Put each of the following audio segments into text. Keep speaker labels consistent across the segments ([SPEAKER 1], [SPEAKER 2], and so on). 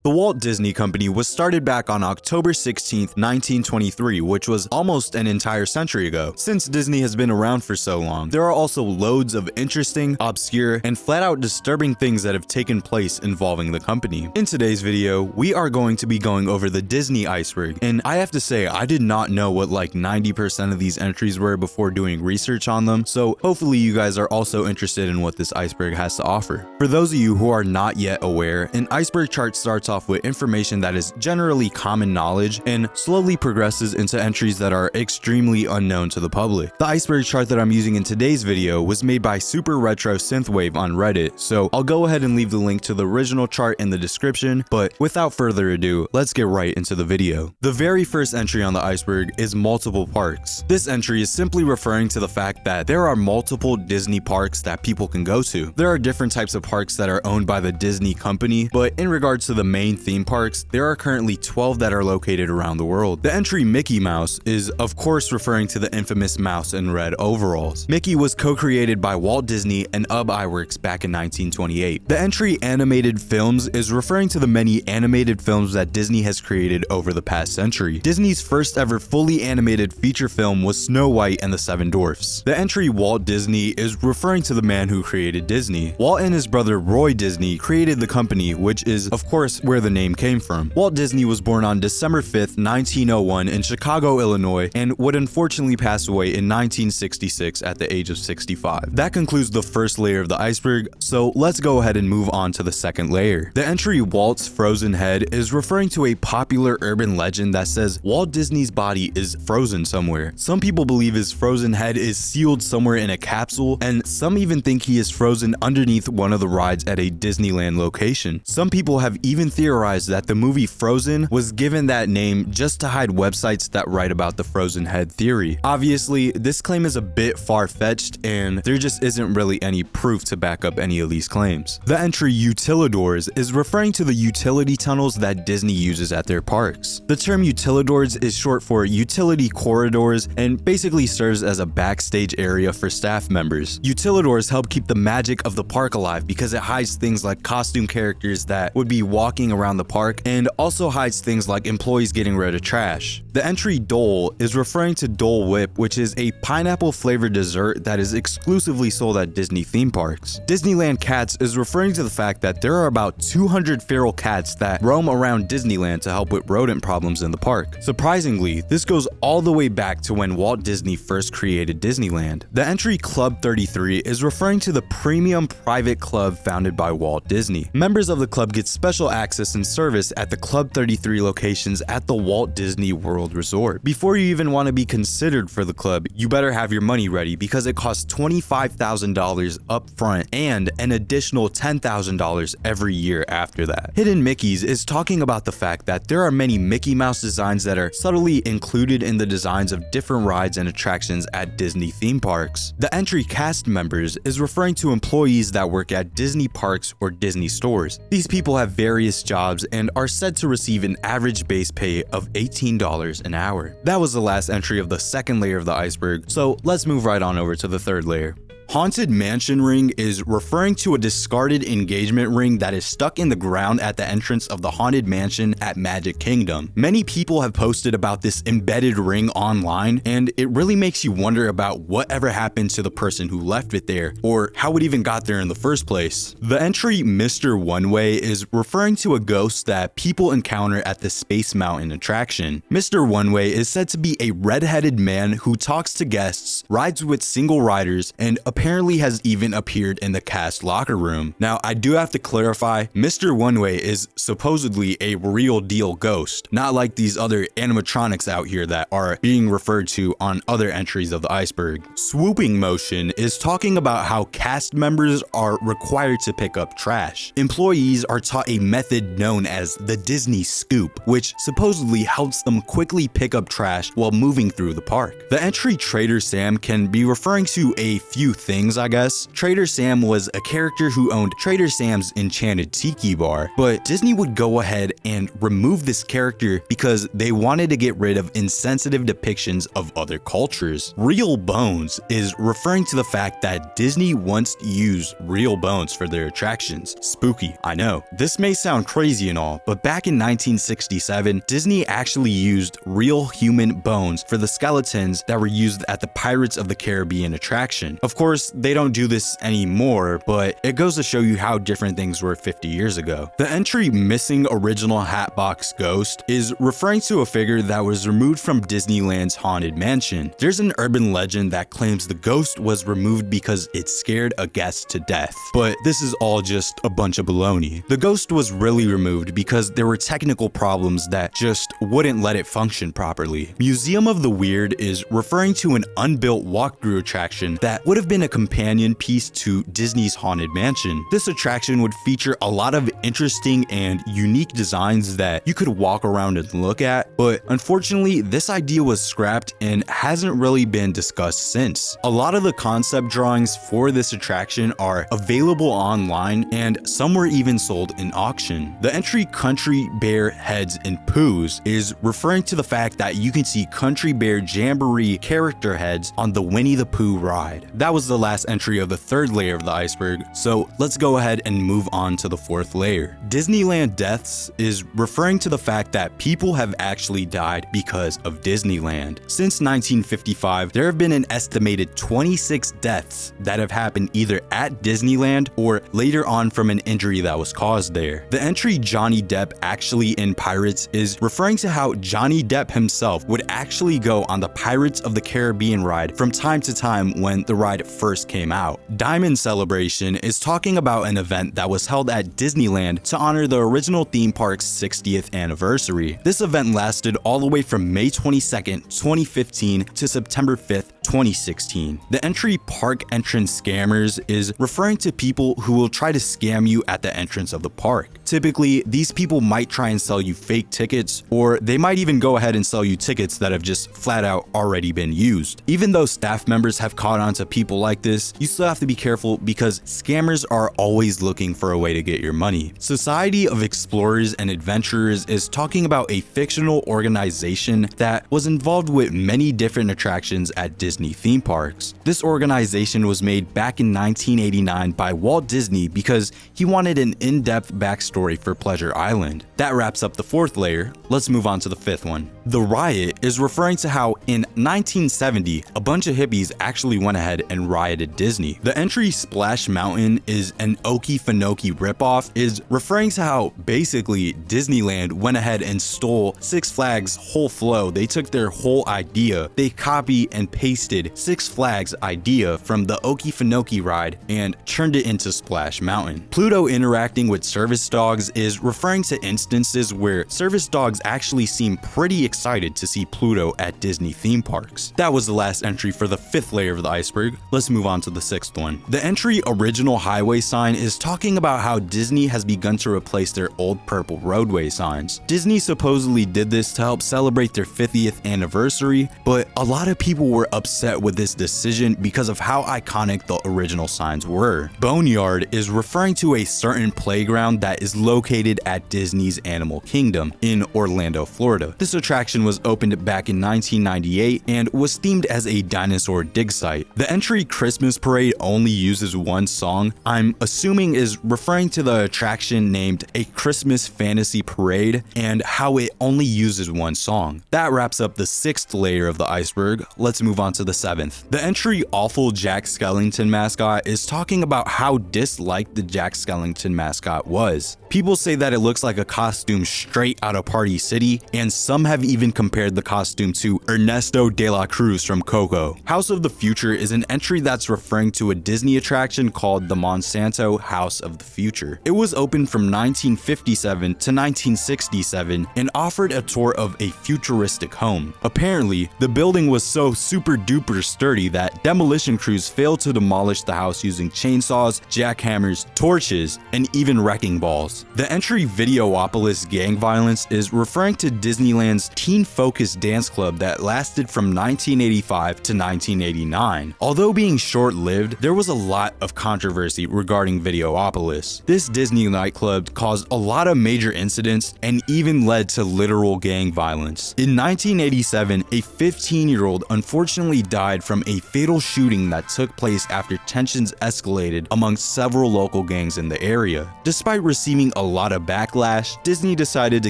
[SPEAKER 1] The Walt Disney Company was started back on October 16, 1923, which was almost an entire century ago. Since Disney has been around for so long, there are also loads of interesting, obscure, and flat-out disturbing things that have taken place involving the company. In today's video, we are going to be going over the Disney Iceberg, and I have to say, I did not know what like 90% of these entries were before doing research on them, so hopefully you guys are also interested in what this iceberg has to offer. For those of you who are not yet aware, an iceberg chart starts off with information that is generally common knowledge and slowly progresses into entries that are extremely unknown to the public. The iceberg chart that I'm using in today's video was made by Super Retro Synthwave on Reddit, so I'll go ahead and leave the link to the original chart in the description, but without further ado, let's get right into the video. The very first entry on the iceberg is multiple parks. This entry is simply referring to the fact that there are multiple Disney parks that people can go to. There are different types of parks that are owned by the Disney Company, but in regards to the main theme parks, there are currently 12 that are located around the world. The entry Mickey Mouse is of course referring to the infamous mouse in red overalls. Mickey was co-created by Walt Disney and Iceberg back in 1928. The entry animated films is referring to the many animated films that Disney has created over the past century. Disney's first ever fully animated feature film was Snow White and the Seven Dwarfs. The entry Walt Disney is referring to the man who created Disney. Walt and his brother Roy Disney created the company, which is of course where the name came from. Walt Disney was born on December 5th, 1901 in Chicago, Illinois, and would unfortunately pass away in 1966 at the age of 65. That concludes the first layer of the iceberg, so let's go ahead and move on to the second layer. The entry Walt's Frozen Head is referring to a popular urban legend that says Walt Disney's body is frozen somewhere. Some people believe his frozen head is sealed somewhere in a capsule, and some even think he is frozen underneath one of the rides at a Disneyland location. Some people have even theorized that the movie Frozen was given that name just to hide websites that write about the frozen head theory. Obviously, this claim is a bit far-fetched, and there just isn't really any proof to back up any of these claims. The entry Utilidors is referring to the utility tunnels that Disney uses at their parks. The term Utilidors is short for utility corridors and basically serves as a backstage area for staff members. Utilidors help keep the magic of the park alive because it hides things like costume characters that would be walking around the park, and also hides things like employees getting rid of trash. The entry Dole is referring to Dole Whip, which is a pineapple flavored dessert that is exclusively sold at Disney theme parks. Disneyland Cats is referring to the fact that there are about 200 feral cats that roam around Disneyland to help with rodent problems in the park. Surprisingly, this goes all the way back to when Walt Disney first created Disneyland. The entry Club 33 is referring to the premium private club founded by Walt Disney. Members of the club get special access and service at the Club 33 locations at the Walt Disney World Resort. Before you even want to be considered for the club, you better have your money ready because it costs $25,000 up front and an additional $10,000 every year after that. Hidden Mickeys is talking about the fact that there are many Mickey Mouse designs that are subtly included in the designs of different rides and attractions at Disney theme parks. The entry Cast Members is referring to employees that work at Disney parks or Disney stores. These people have various jobs and are said to receive an average base pay of $18 an hour. That was the last entry of the second layer of the iceberg, so let's move right on over to the third layer. Haunted Mansion Ring is referring to a discarded engagement ring that is stuck in the ground at the entrance of the Haunted Mansion at Magic Kingdom. Many people have posted about this embedded ring online, and it really makes you wonder about whatever happened to the person who left it there, or how it even got there in the first place. The entry Mr. One Way is referring to a ghost that people encounter at the Space Mountain attraction. Mr. One Way is said to be a red-headed man who talks to guests, rides with single riders, and apparently has even appeared in the cast locker room. Now, I do have to clarify, Mr. One Way is supposedly a real deal ghost, not like these other animatronics out here that are being referred to on other entries of the iceberg. Swooping Motion is talking about how cast members are required to pick up trash. Employees are taught a method known as the Disney Scoop, which supposedly helps them quickly pick up trash while moving through the park. The entry Trader Sam can be referring to a few things things, I guess. Trader Sam was a character who owned Trader Sam's Enchanted Tiki Bar, but Disney would go ahead and remove this character because they wanted to get rid of insensitive depictions of other cultures. Real bones is referring to the fact that Disney once used real bones for their attractions. Spooky, I know. This may sound crazy and all, but back in 1967, Disney actually used real human bones for the skeletons that were used at the Pirates of the Caribbean attraction. Of course, they don't do this anymore, but it goes to show you how different things were 50 years ago. The entry "Missing Original Hatbox Ghost" is referring to a figure that was removed from Disneyland's Haunted Mansion. There's an urban legend that claims the ghost was removed because it scared a guest to death, but this is all just a bunch of baloney. The ghost was really removed because there were technical problems that just wouldn't let it function properly. Museum of the Weird is referring to an unbuilt walkthrough attraction that would have been a companion piece to Disney's Haunted Mansion. This attraction would feature a lot of interesting and unique designs that you could walk around and look at, but unfortunately this idea was scrapped and hasn't really been discussed since. A lot of the concept drawings for this attraction are available online, and some were even sold in auction. The entry "Country Bear Heads and Poos" is referring to the fact that you can see Country Bear Jamboree character heads on the Winnie the Pooh ride. That was the last entry of the third layer of the iceberg, so let's go ahead and move on to the fourth layer. Disneyland deaths is referring to the fact that people have actually died because of Disneyland. Since 1955, there have been an estimated 26 deaths that have happened either at Disneyland or later on from an injury that was caused there. The entry "Johnny Depp Actually in Pirates" is referring to how Johnny Depp himself would actually go on the Pirates of the Caribbean ride from time to time when the ride first came out. Diamond Celebration is talking about an event that was held at Disneyland to honor the original theme park's 60th anniversary. This event lasted all the way from May 22nd, 2015 to September 5th, 2016. The entry "Park Entrance Scammers" is referring to people who will try to scam you at the entrance of the park. Typically, these people might try and sell you fake tickets, or they might even go ahead and sell you tickets that have just flat out already been used. Even though staff members have caught on to people like this, you still have to be careful because scammers are always looking for a way to get your money. Society of Explorers and Adventurers is talking about a fictional organization that was involved with many different attractions at Disney theme parks. This organization was made back in 1989 by Walt Disney because he wanted an in-depth backstory for Pleasure Island. That wraps up the fourth layer. Let's move on to the fifth one. The Riot is referring to how in 1970, a bunch of hippies actually went ahead and rioted Disney. The entry "Splash Mountain" is an Okefenokee ripoff, is referring to how basically Disneyland went ahead and stole Six Flags' whole flow. They took their whole idea, they copy and pasted Six Flags' idea from the Okefenokee ride and turned it into Splash Mountain. Pluto interacting with service dogs is referring to instances where service dogs actually seem pretty excited to see Pluto at Disney theme parks. That was the last entry for the fifth layer of the iceberg. Let's move on to the sixth one. The entry "Original Highway Sign" is talking about how Disney has begun to replace their old purple roadway signs. Disney supposedly did this to help celebrate their 50th anniversary, but a lot of people were upset with this decision because of how iconic the original signs were. Boneyard is referring to a certain playground that is located at Disney's Animal Kingdom in Orlando, Florida. This attraction was opened back in 1998 and was themed as a dinosaur dig site. The entry "Christmas Parade" only uses one song. I'm assuming is referring to the attraction named "A Christmas Fantasy Parade" and how it only uses one song. That wraps up the sixth layer of the iceberg. Let's move on to the seventh. The entry "Awful Jack Skellington Mascot" is talking about how disliked the Jack Skellington mascot was. People say that it looks like a costume straight out of Party City, and some have even compared the costume to Ernesto de la Cruz from Coco. House of the Future is an entry that's referring to a Disney attraction called the Monsanto House of the Future. It was open from 1957 to 1967 and offered a tour of a futuristic home. Apparently, the building was so super duper sturdy that demolition crews failed to demolish the house using chainsaws, jackhammers, torches, and even wrecking balls. The entry Videopolis gang violence is referring to Disneyland's teen-focused dance club that lasted from 1985 to 1989. Although being short-lived, there was a lot of controversy regarding Videopolis. This Disney nightclub caused a lot of major incidents and even led to literal gang violence. In 1987, a 15-year-old unfortunately died from a fatal shooting that took place after tensions escalated among several local gangs in the area. Despite receiving a lot of backlash, Disney decided to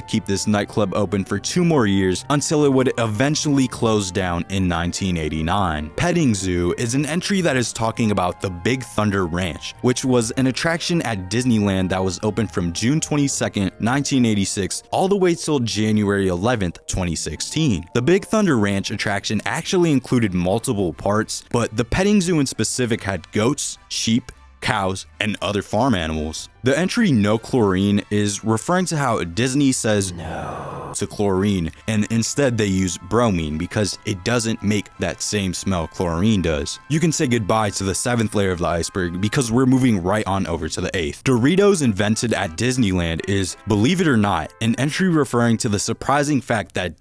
[SPEAKER 1] keep this nightclub open for 2 more years until it would eventually close down in 1989. Petting Zoo is an entry that is talking about the Big Thunder Ranch, which was an attraction at Disneyland that was open from June 22nd, 1986 all the way till January 11th, 2016. The Big Thunder Ranch attraction actually included multiple parts, but the petting zoo in specific had goats, sheep, cows, and other farm animals. The entry No Chlorine is referring to how Disney says no to chlorine and instead they use bromine because it doesn't make that same smell chlorine does. You can say goodbye to the 7th layer of the iceberg because we're moving right on over to the 8th. Doritos invented at Disneyland is, believe it or not, an entry referring to the surprising fact that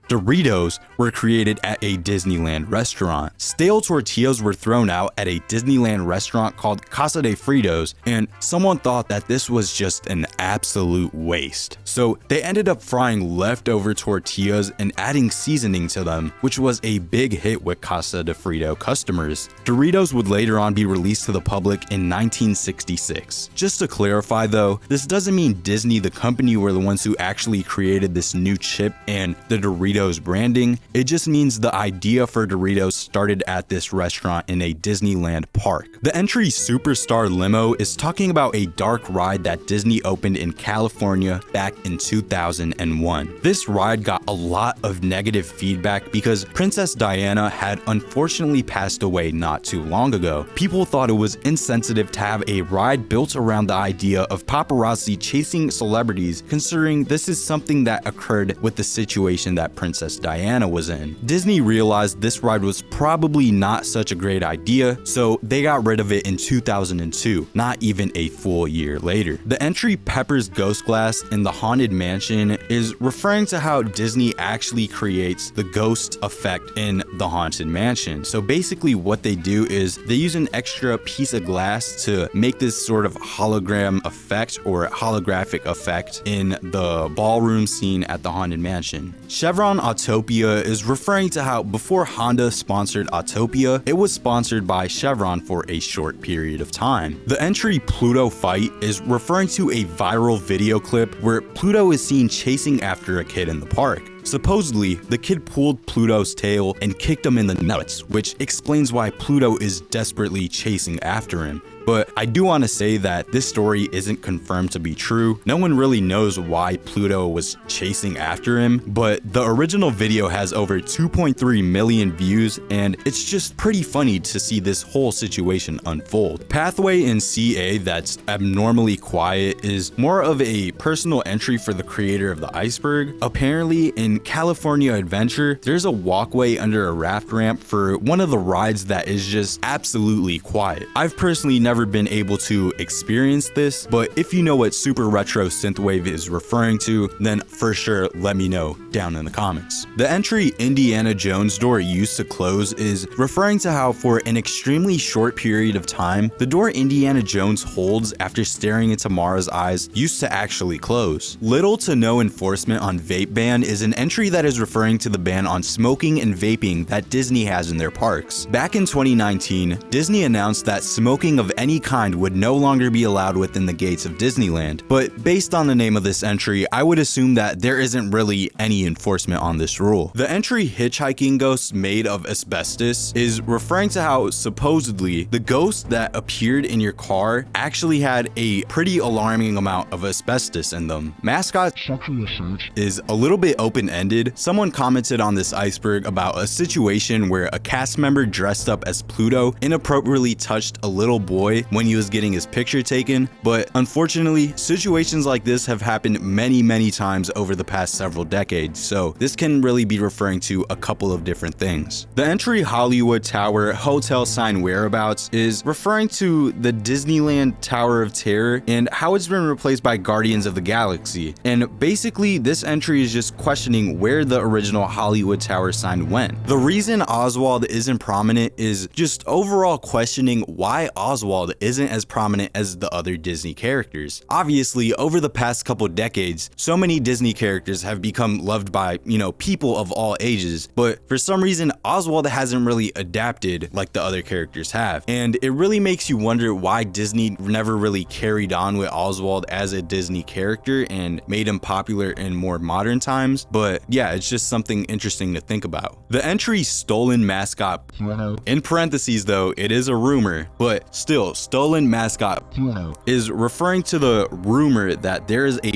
[SPEAKER 1] Doritos were created at a Disneyland restaurant. Stale tortillas were thrown out at a Disneyland restaurant called Casa de Fritos, and someone thought that this was just an absolute waste. So they ended up frying leftover tortillas and adding seasoning to them, which was a big hit with Casa de Frito customers. Doritos would later on be released to the public in 1966. Just to clarify though, this doesn't mean Disney the company were the ones who actually created this new chip and the Doritos branding. It just means the idea for Doritos started at this restaurant in a Disneyland park. The entry Superstar Limo is talking about a dark ride that Disney opened in California back in 2001. This ride got a lot of negative feedback because Princess Diana had unfortunately passed away not too long ago. People thought it was insensitive to have a ride built around the idea of paparazzi chasing celebrities, considering this is something that occurred with the situation that Princess Diana was in. Disney realized this ride was probably not such a great idea, so they got rid of it in 2002, not even a full year later. The entry Pepper's Ghost Glass in the Haunted Mansion is referring to how Disney actually creates the ghost effect in the Haunted Mansion. So basically what they do is they use an extra piece of glass to make this sort of hologram effect or holographic effect in the ballroom scene at the Haunted Mansion. Chevron Autopia is referring to how before Honda sponsored Autopia, it was sponsored by Chevron for a short period of time. The entry Pluto Fight is referring to a viral video clip where Pluto is seen chasing after a kid in the park. Supposedly, the kid pulled Pluto's tail and kicked him in the nuts, which explains why Pluto is desperately chasing after him. But I do want to say that this story isn't confirmed to be true. No one really knows why Pluto was chasing after him, but the original video has over 2.3 million views, and it's just pretty funny to see this whole situation unfold. Pathway in CA that's abnormally quiet is more of a personal entry for the creator of the Iceberg. Apparently, in California Adventure, there's a walkway under a raft ramp for one of the rides that is just absolutely quiet. I've personally never been able to experience this, but if you know what Super Retro Synthwave is referring to, then for sure let me know down in the comments. The entry Indiana Jones door used to close is referring to how for an extremely short period of time, the door Indiana Jones holds after staring into Mara's eyes used to actually close. Little to no enforcement on vape ban is an entry that is referring to the ban on smoking and vaping that Disney has in their parks. Back in 2019, Disney announced that smoking of any kind would no longer be allowed within the gates of Disneyland, but based on the name of this entry, I would assume that there isn't really any enforcement on this rule. The entry Hitchhiking Ghosts Made of Asbestos is referring to how supposedly the ghost that appeared in your car actually had a pretty alarming amount of asbestos in them. Mascot is a little bit open-ended. Someone commented on this Iceberg about a situation where a cast member dressed up as Pluto inappropriately touched a little boy boy when he was getting his picture taken, but unfortunately, situations like this have happened many times over the past several decades, so this can really be referring to a couple of different things. The entry Hollywood Tower hotel sign whereabouts is referring to the Disneyland Tower of Terror and how it's been replaced by Guardians of the Galaxy. And basically, this entry is just questioning where the original Hollywood Tower sign went. The reason Oswald isn't prominent is just overall questioning why Oswald isn't as prominent as the other Disney characters. Obviously, over the past couple decades, so many Disney characters have become loved by, people of all ages, but for some reason, Oswald hasn't really adapted like the other characters have. And it really makes you wonder why Disney never really carried on with Oswald as a Disney character and made him popular in more modern times. But yeah, it's just something interesting to think about. The entry stolen mascot, in parentheses though, it is a rumor, but still, stolen mascot is referring to the rumor that there is a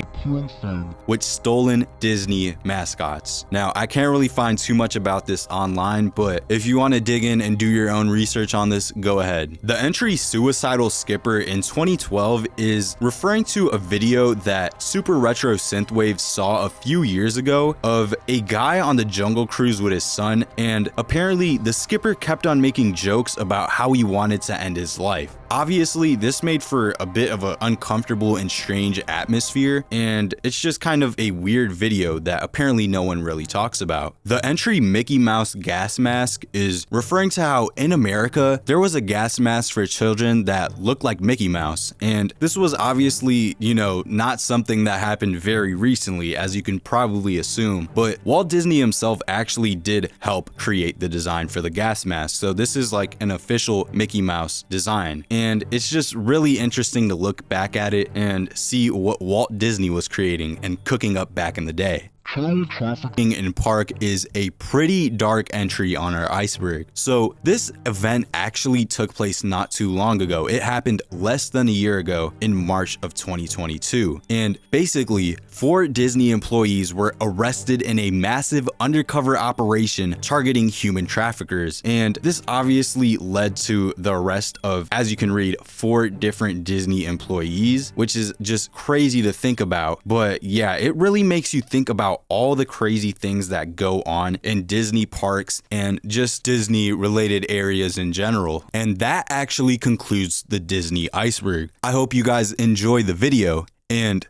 [SPEAKER 1] with stolen Disney mascots. Now, I can't really find too much about this online, but if you want to dig in and do your own research on this, go ahead. The entry Suicidal Skipper in 2012 is referring to a video that Super Retro Synthwave saw a few years ago of a guy on the Jungle Cruise with his son, and apparently the skipper kept on making jokes about how he wanted to end his life. Obviously, this made for a bit of an uncomfortable and strange atmosphere, and it's just kind of a weird video that apparently no one really talks about. The entry Mickey Mouse gas mask is referring to how in America, there was a gas mask for children that looked like Mickey Mouse, and this was obviously, not something that happened very recently, as you can probably assume, but Walt Disney himself actually did help create the design for the gas mask, so this is like an official Mickey Mouse design. And it's just really interesting to look back at it and see what Walt Disney was creating and cooking up back in the day. Child trafficking in park is a pretty dark entry on our iceberg. So this event actually took place not too long ago. It happened less than a year ago in March of 2022. And basically, 4 Disney employees were arrested in a massive undercover operation targeting human traffickers. And this obviously led to the arrest of, as you can read, 4 different Disney employees, which is just crazy to think about. But yeah, it really makes you think about all the crazy things that go on in Disney parks and just Disney related areas in general. And that actually concludes the Disney iceberg. I hope you guys enjoy the video, and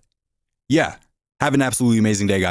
[SPEAKER 1] yeah, have an absolutely amazing day, guys.